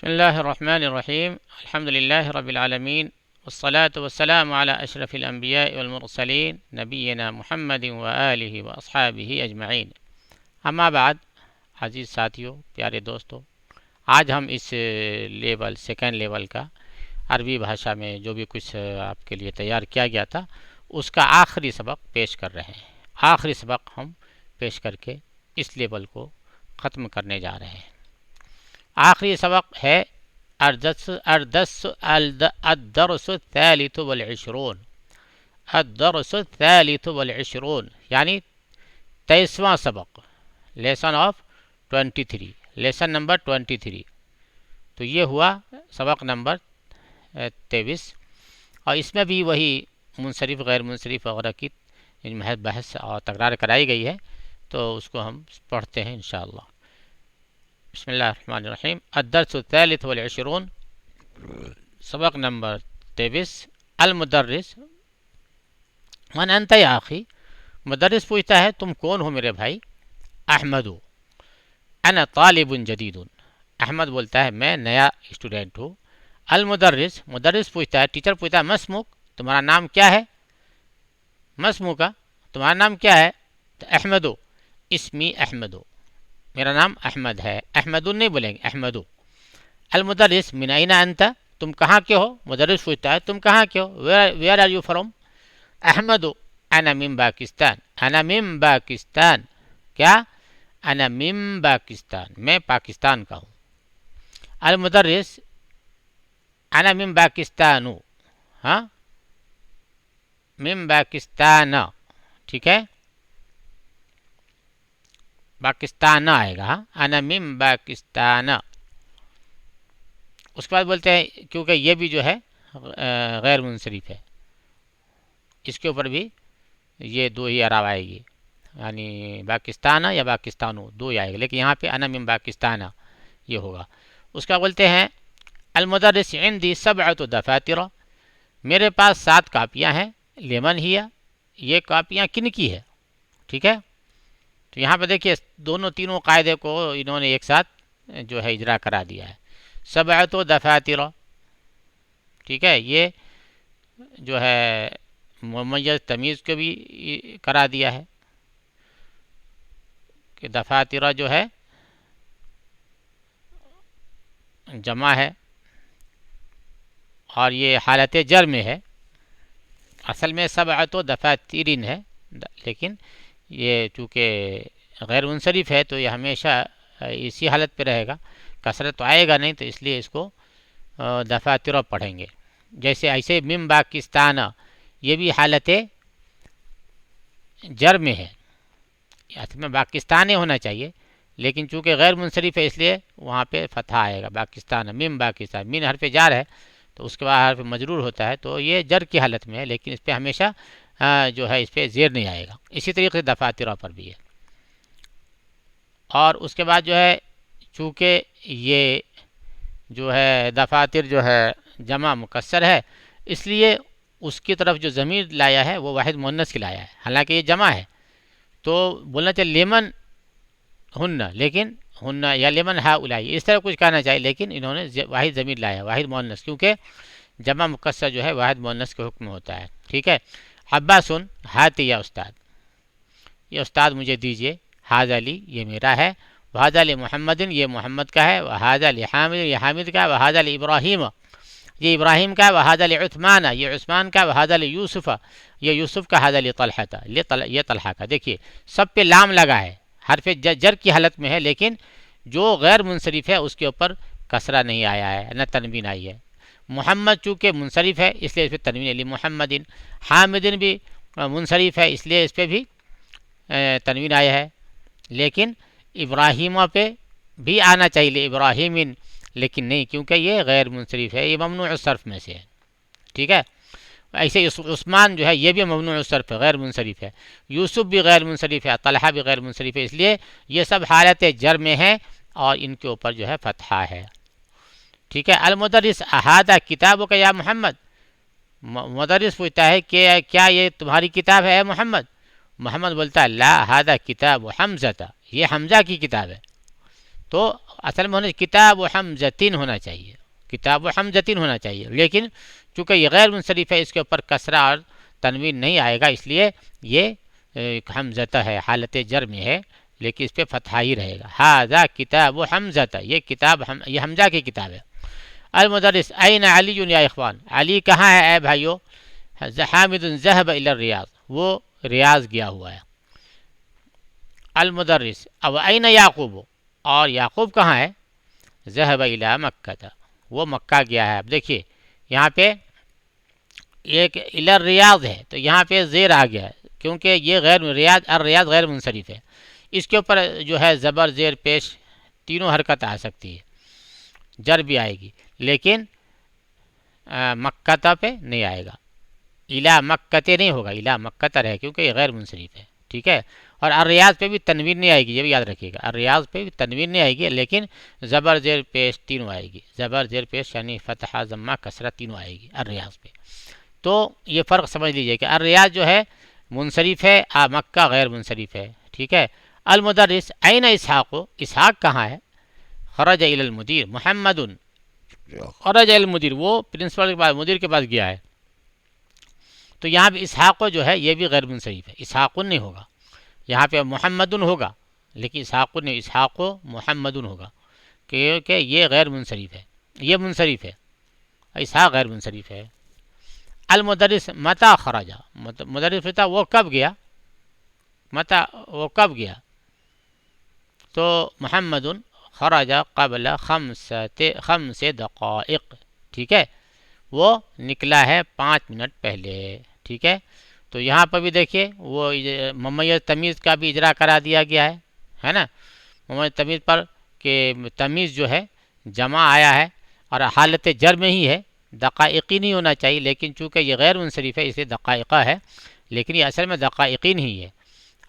بسم الله الرحمن الرحيم. الحمد لله رب العالمين، والصلاة والسلام على أشرف الأنبياء والمرسلين نبينا محمد وآله وأصحابه أجمعين. اما بعد، عزیز ساتھیوں، پیارے دوستوں، آج ہم اس سیکنڈ لیول کا عربی بھاشا میں جو بھی کچھ آپ کے لیے تیار کیا گیا تھا اس کا آخری سبق پیش کر رہے ہیں. آخری سبق ہم پیش کر کے اس لیول کو ختم کرنے جا رہے ہیں. آخری سبق ہے الدرس الثالث والعشرون. الدرس الثالث والعشرون یعنی 23واں سبق، لیسن آف 23، لیسن نمبر 23. تو یہ ہوا سبق نمبر 23، اور اس میں بھی وہی منصرف غیر منصرف وغیرہ کی بحث اور تکرار کرائی گئی ہے. تو اس کو ہم پڑھتے ہیں انشاءاللہ. بسم اللہ الرحمن الرحیم. الدرس الثالث والعشرون، سبق نمبر 23. المدرس، من انت یا اخی؟ مدرس پوچھتا ہے تم کون ہو میرے بھائی؟ احمد، انا طالب جدید. احمد بولتا ہے میں نیا اسٹوڈنٹ ہوں. المدرس، مدرس پوچھتا ہے، ٹیچر پوچھتا ہے مسموک، تمہارا نام کیا ہے؟ مسموکا، تمہارا نام کیا ہے؟ احمد، اسمی احمد، میرا نام احمد ہے. احمد نہیں بولیں گے، احمد. المدرس، من این انت، تم کہاں کے ہو؟ مدرس پوچھتا ہے تم کہاں کے ہو؟ Where are you from? Ahmed, انا من پاکستان. انا من پاکستان، کیا؟ انا من پاکستان، میں پاکستان کا ہوں. المدرس، انا من پاکستان، ہاں، من پاکستان، ٹھیک ہے، پاکستان آئے گا. انا من پاکستان. اس کے بعد بولتے ہیں کیونکہ یہ بھی جو ہے غیر منصرف ہے، اس کے اوپر بھی یہ دو ہی اعراب آئے گی، یعنی پاکستان یا پاکستانو دو ہی آئے گا، لیکن یہاں پہ انا من پاکستان یہ ہوگا. اس کا بولتے ہیں المدرس عندي 7 دفاتر، میرے پاس 7 کاپیاں ہیں. لمن ہی، یہ کاپیاں کن کی ہے؟ ٹھیک ہے. تو یہاں پہ دیکھیے تینوں قاعدے کو انہوں نے ایک ساتھ جو ہے اجرا کرا دیا ہے. 7 دفاتر، ٹھیک ہے، یہ جو ہے ممیز تمیز کو بھی کرا دیا ہے کہ دفاتر جو ہے جمع ہے، اور یہ حالت جر میں ہے. اصل میں 7 دفاترین ہے، لیکن یہ چونکہ غیر منصرف ہے تو یہ ہمیشہ اسی حالت پہ رہے گا، کثرت تو آئے گا نہیں، تو اس لیے اس کو دفاتر پڑھیں گے. جیسے ایسے من پاکستان، یہ بھی حالت جر میں ہے، اصل میں پاکستان ہونا چاہیے، لیکن چونکہ غیر منصرف ہے اس لیے وہاں پہ فتح آئے گا. پاکستان، من پاکستان، من حرف جار ہے تو اس کے بعد حرف مجرور ہوتا ہے، تو یہ جر کی حالت میں ہے، لیکن اس پہ ہمیشہ جو ہے اس پہ زیر نہیں آئے گا. اسی طریقے سے دفاتر پر بھی ہے. اور اس کے بعد جو ہے چونکہ یہ جو ہے دفاتر جو ہے جمع مکسر ہے، اس لیے اس کی طرف جو ضمیر لایا ہے وہ واحد مؤنث کی لایا ہے، حالانکہ یہ جمع ہے. تو بولنا چاہیے لیمن ہن، لیکن ہن یا لیمن ہاؤلائی، اس طرح کچھ کہنا چاہیے، لیکن انہوں نے واحد ضمیر لایا، واحد مؤنث، کیونکہ جمع مکسر جو ہے واحد مؤنث کے حکم میں ہوتا ہے. ٹھیک ہے. عباسن ہاتی، یا استاد، یہ استاد مجھے دیجیے. حاذا لی، یہ میرا ہے. وحاذا لمحمد، یہ محمد کا ہے. وحاذا لحامد، یہ حامد کا ہے. وحاذا لابراہیم، یہ ابراہیم کا ہے. وحاذا لعثمان، یہ عثمان کا ہے. وحاذا لیوسف، یہ یوسف کا. حاذا لطلحہ، یہ طلحہ کا. دیکھیے سب پہ لام لگا ہے، حرف جر کی حالت میں ہے، لیکن جو غیر منصرف ہے اس کے اوپر کسرہ نہیں آیا ہے، نہ تنوین آئی ہے. محمد چونکہ منصرف ہے اس لیے اس پہ تنوین علی محمدن. حامدن بھی منصرف ہے اس لیے اس پہ بھی تنوین آیا ہے. لیکن ابراہیمہ پہ بھی آنا چاہیے ابراہیمن، لیکن نہیں، کیونکہ یہ غیر منصرف ہے، یہ ممنوع الصرف میں سے ہے. ٹھیک ہے. ایسے عثمان جو ہے یہ بھی ممنوع الصرف ہے، غیر منصرف ہے. یوسف بھی غیر منصرف ہے. طلحہ بھی غیر منصرف ہے. اس لیے یہ سب حالت جر میں ہیں اور ان کے اوپر جو ہے فتحہ ہے. ٹھیک ہے. المدرس احاطہ کتابوں کا یا محمد، مدرس پوچھتا ہے کہ کیا یہ تمہاری کتاب ہے محمد؟ محمد بولتا ہے لا، هذا کتاب حمزہ، یہ حمزہ کی کتاب ہے. تو اصل میں ہونا کتاب و حمزتین ہونا چاہیے، کتاب و حمزتین ہونا چاہیے، لیکن چونکہ یہ غیر منصرف ہے اس کے اوپر کسرہ اور تنوین نہیں آئے گا، اس لیے یہ حمزتہ ہے، حالت جر میں ہے، لیکن اس پہ فتحہ ہی رہے گا. ھذا کتاب و حمزتہ، یہ کتاب یہ حمزہ کی کتاب ہے. المدرس این علی یا اخوان، علی کہاں ہے اے بھائیو؟ حامد ذهب الى الریاض، وہ ریاض گیا ہوا ہے. المدرس اب این یعقوب، اور یعقوب کہاں ہے؟ ذهب الى مکہ، وہ مکہ گیا ہے. اب دیکھیے یہاں پہ ایک الى الریاض ہے تو یہاں پہ زیر آ گیا ہے کیونکہ یہ غیر ریاض، الریاض غیر منصرف ہے، اس کے اوپر جو ہے زبر زیر پیش تینوں حرکت آ سکتی ہے، جر بھی آئے گی، لیکن مکہ پہ نہیں آئے گا، الا مکتے نہیں ہوگا، الا مکہ ہے کیونکہ یہ غیر منصرف ہے. ٹھیک ہے، اور الریاض پہ بھی تنوین نہیں آئے گی، یہ بھی یاد رکھیے گا، الریاض پہ بھی تنوین نہیں آئے گی، لیکن زبر زیر پیش تینوں آئے گی، زبر زیر پیش یعنی فتحہ ضمہ کسرہ تینوں آئے گی الریاض پہ. تو یہ فرق سمجھ لیجئے کہ الریاض جو ہے منصرف ہے، مکہ غیر منصرف ہے. ٹھیک ہے. المدرس این اسحاق، اسحاق کہاں ہے؟ خرج الی المدیر محمد، خرج الی المدیر، وہ پرنسپل کے پاس، مدیر کے پاس گیا ہے. تو یہاں پہ اسحاق جو ہے یہ بھی غیر منصرف ہے، اسحاق نہیں ہوگا، یہاں پہ محمد ہوگا، لیکن اسحاق نہیں، اسحاق محمد ہوگا کیونکہ یہ غیر منصرف ہے، یہ منصرف ہے، اسحاق غیر منصرف ہے. المدرس متى خرج، مدرس پتا وہ کب گیا، متى وہ کب گیا، تو محمد خرج قبل خمس دقائق. ٹھیک ہے، وہ نکلا ہے 5 منٹ پہلے. ٹھیک ہے، تو یہاں پر بھی دیکھیے وہ ممیز تمیز کا بھی اجرا کرا دیا گیا ہے نا، ممیز تمیز پر کہ تمیز جو ہے جمع آیا ہے اور حالت جر میں ہی ہے، دقائقی نہیں ہونا چاہیے، لیکن چونکہ یہ غیر منصرف ہے اسے دقائقہ ہے، لیکن یہ اصل میں دقائقین ہی ہے.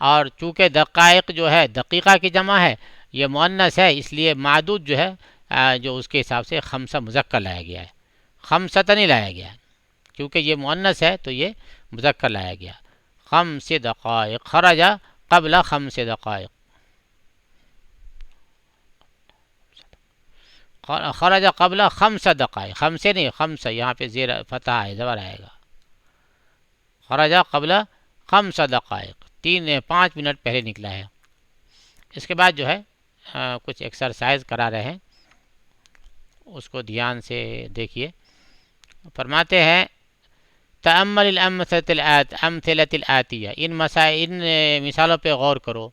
اور چونکہ دقائق جو ہے دقیقہ کی جمع ہے، یہ مؤنث ہے، اس لیے معدود جو ہے جو اس کے حساب سے خمسہ مذکر لایا گیا ہے، خمسۃ نہیں لایا گیا ہے، کیونکہ یہ مؤنث ہے تو یہ مذکر لایا گیا. خمس دقائق، خرج قبل خمس دقائق، خرج قبل خمس دقائق، خمسے نہیں خمسہ، یہاں پہ زیر فتح ہے، زبر آئے گا. خرج قبل خمس دقائق، 5 منٹ پہلے نکلا ہے. اس کے بعد جو ہے کچھ ایکسرسائز کرا رہے ہیں، اس کو دھیان سے دیکھیے. فرماتے ہیں تأمل الامثلة الآتیہ، ان مثالوں پہ غور کرو.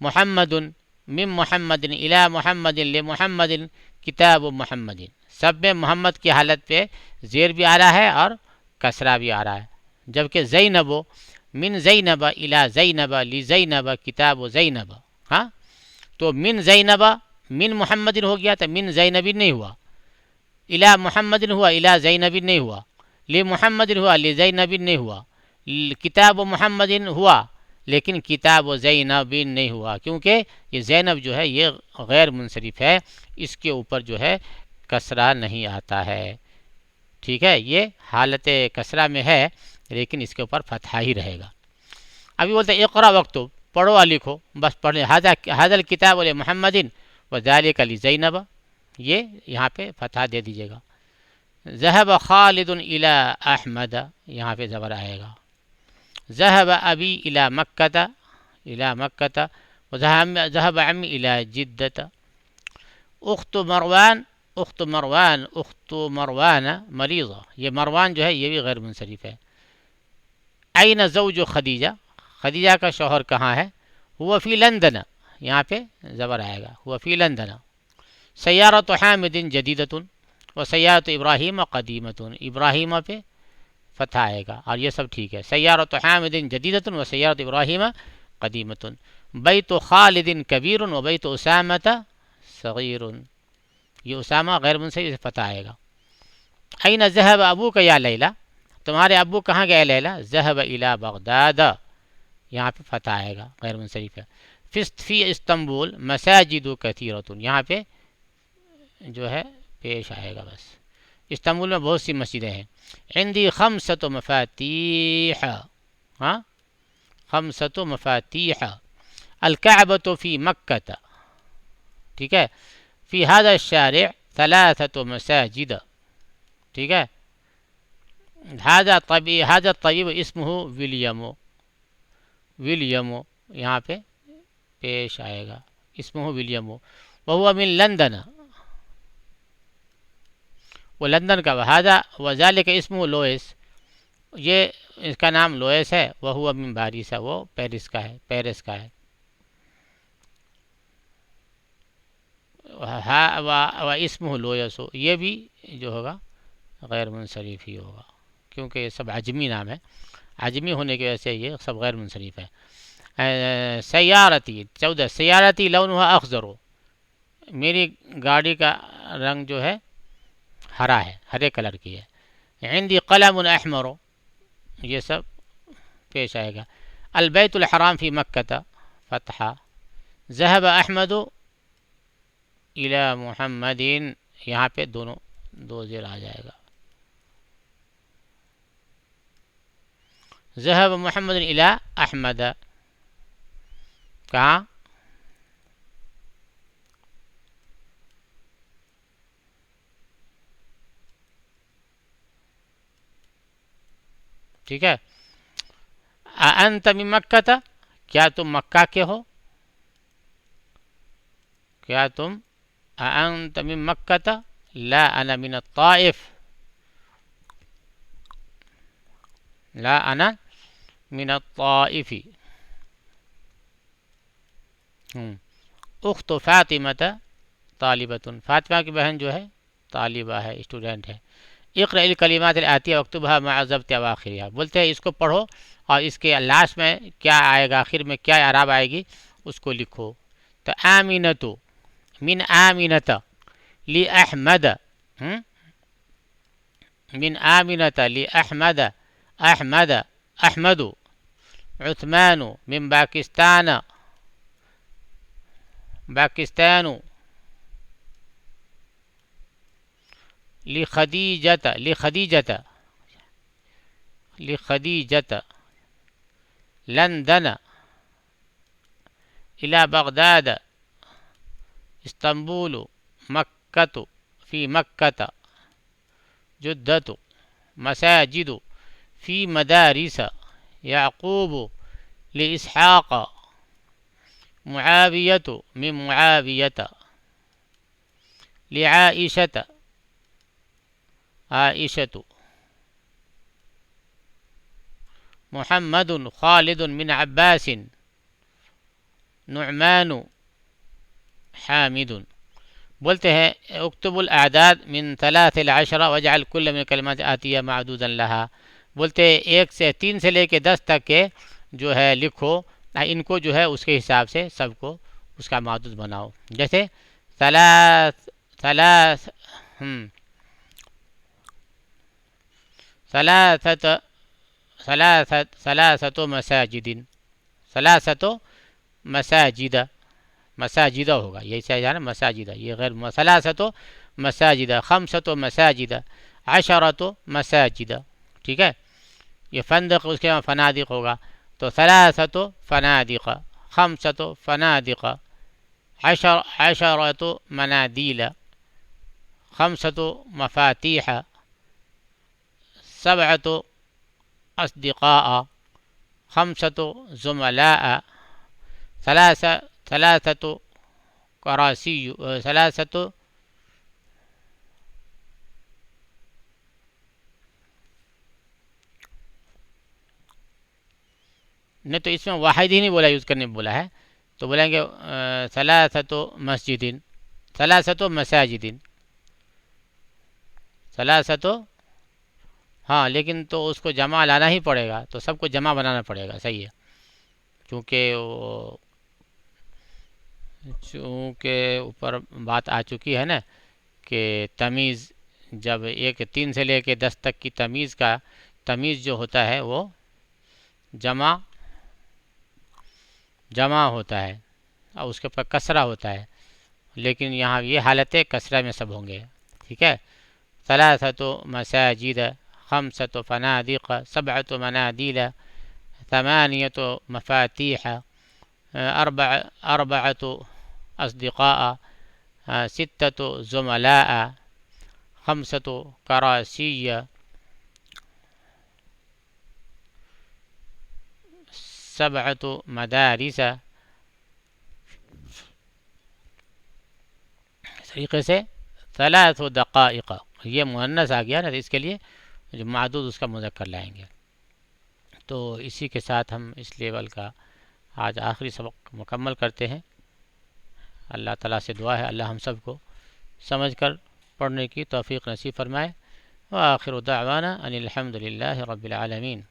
محمد من محمد الی محمد لمحمد کتاب محمد، سب میں محمد کی حالت پہ زیر بھی آ رہا ہے اور کسرہ بھی آ رہا ہے. جبکہ زینب من زینب الی زینب لزینب کتاب زینب، ہاں تو من زینب من محمد ہو گیا تو من زینب نہیں ہوا، الی محمد ہوا الی زینب نہیں ہوا، لمحمد ہوا لزینب نہیں ہوا، کتاب محمد ہوا لیکن کتاب زینب نہیں ہوا، کیونکہ یہ زینب جو ہے یہ غیر منصرف ہے، اس کے اوپر جو ہے کسرہ نہیں آتا ہے. ٹھیک ہے، یہ حالت کسرہ میں ہے لیکن اس کے اوپر فتحہ ہی رہے گا. ابھی بولتے ہیں اقرا وقتو، پڑھو اور لکھو، بس پڑھنے. ھذا الکتاب لمحمد وذالک لزینب، یہ یہاں پہ فتحہ دے دیجیے گا. ذهب خالد الی احمد، یہاں پہ زبر آئے گا. ذهب ابی الی مکہ وذهب عمی الی جدہ. اخت مروان مریضہ، یہ مروان جو ہے یہ بھی غیر منصرف ہے. این زوج خدیجہ، خدیجہ کا شوہر کہاں ہے؟ ہوا فی لندن، یہاں پہ زبر آئے گا، ہوا فی لندن. سیارۃ حامد جدیدۃ و سیارۃ ابراہیم قدیمۃ، ابراہیم پہ فتح آئے گا اور یہ سب ٹھیک ہے. سیارۃ حامد جدیدۃ و سیارۃ ابراہیم قدیمۃ. بیت خالد کبیر و بیت اسامۃ صغیر، یہ اسامہ غیر منصرف سے فتح آئے گا. این ذهب ابوک یا لیلی، تمہارے ابو کہاں گئے لیلی؟ ذهب الی بغداد، یہاں پہ فتح آئے گا، غیر منصرف ہے. فی استنبول مساجد کثیرۃ، یہاں پہ جو ہے پیش آئے گا. بس استنبول میں بہت سی مسجدیں ہیں. عندی خمسۃ مفاتیح، ہاں خمسۃ مفاتیح. الکعبۃ فی مکہ، ٹھیک ہے. فی هذا الشارع ثلاثة مساجد. ٹھیک ہے. هذا الطبيب اسمه ویلیمو یہاں پہ پیش آئے گا. اسمه ویلیمو وهو من لندن، وہ لندن کا. وهذا وذلك اسمه لوئس، یہ اس کا نام لوئس ہے. وهو من باريس، وہ پیرس کا ہے، پیرس کا ہے. واسمه لوئس، یہ بھی جو ہوگا غیر منصرف ہی ہوگا، کیونکہ یہ سب عجمی نام ہے. عجمی ہونے کی وجہ سے یہ سب غیر منصرف ہے. سیارتی 14 سیارتی لونها اخضر، میری گاڑی کا رنگ جو ہے ہرا ہے، ہرے کلر کی ہے. عندي قلم احمر، یہ سب پیش آئے گا. البیت الحرام فی مکہ فتحہ. ذهب احمد الى محمد، یہاں پہ دونوں دو زیر آ جائے گا. ذهب محمد الى احمد، کہاں؟ ٹھیک ہے. انت من مکہ، کیا تم مکہ کے ہو؟ کیا تم انت من مکہ؟ لا انا من الطائف، لا انا من الطائف. اخت فاطمہ طالبۃ، فاطمہ کی بہن جو ہے طالبہ ہے، اسٹوڈنٹ ہے. اقرأ الکلمات الآتیہ واکتبها مع ضبط اواخرها، بولتے ہیں اس کو پڑھو اور اس کے لاسٹ میں کیا آئے گا، آخر میں کیا اعراب آئے گی اس کو لکھو. تو آمینۃ من آمینۃ لأحمد، من آمینۃ لأحمد احمد احمد. عثمان من باکستان، باکستان. لخدیجۃ، لخدیجۃ، لخدیجۃ. لندن إلى بغداد. اسطنبول مکہ فی مکہ. جدة مساجد فی مدارس. یعقوب لإسحاق. معاویۃ من معاویۃ. لعائشة عائشة. محمد خالد من عباس. نعمان حامد. بولتے ہیں اکتب الاعداد من 3 إلى 10 واجعل كل من الكلمات آتیہ معدودا لها. بولتے ہیں 1 سے 3 سے لے کے 10 تک کے جو ہے لکھو، ان کو جو ہے اس کے حساب سے سب کو اس کا معدود بناؤ. جیسے ثلاثة مساجد، ثلاثة مساجد، مساجد ہوگا، یہی صحیح ہے نا، مساجد، یہ غیر. ثلاثة مساجد، 5 مساجد، 10 مساجد. ٹھیک ہے. یہ فندق اس کے فنادق ہوگا، تو 3 فنادق، 5 فنادق، 10 منادیل، 5 مفاتیح، 7 أصدقاء، 5 زملاء، 3 كراسي، 3 نہیں تو اس میں واحد ہی نہیں بولا، یوز کرنے بولا ہے تو بولیں گے 3 مسجد، 3 مساجد، 3. ہاں لیکن تو اس کو جمع لانا ہی پڑے گا، تو سب کو جمع بنانا پڑے گا. صحیح ہے، چونکہ اوپر بات آ چکی ہے نا کہ تمیز جب 3 سے لے کے 10 تک کی تمیز جو ہوتا ہے وہ جمع ہوتا ہے اور اس کے اوپر کسرہ ہوتا ہے، لیکن یہاں یہ حالت کسرہ میں سب ہوں گے. ٹھیک ہے. 3 مساجد، 5 فنادق، 7 منادیل، 8 مفاتیح، 4 أصدقاء، ستۃ زملاء، خمسۃ کراسی، سبعۃ مدارس. اس طریقے سے ثلاث دقائق، یہ مؤنث آ گیا نا، تو اس کے لیے جو معدود اس کا مذکر لائیں گے. تو اسی کے ساتھ ہم اس لیول کا آج آخری سبق مکمل کرتے ہیں. اللہ تعالیٰ سے دعا ہے اللہ ہم سب کو سمجھ کر پڑھنے کی توفیق نصیب فرمائے. وآخر دعوانا ان الحمد للہ رب العالمین.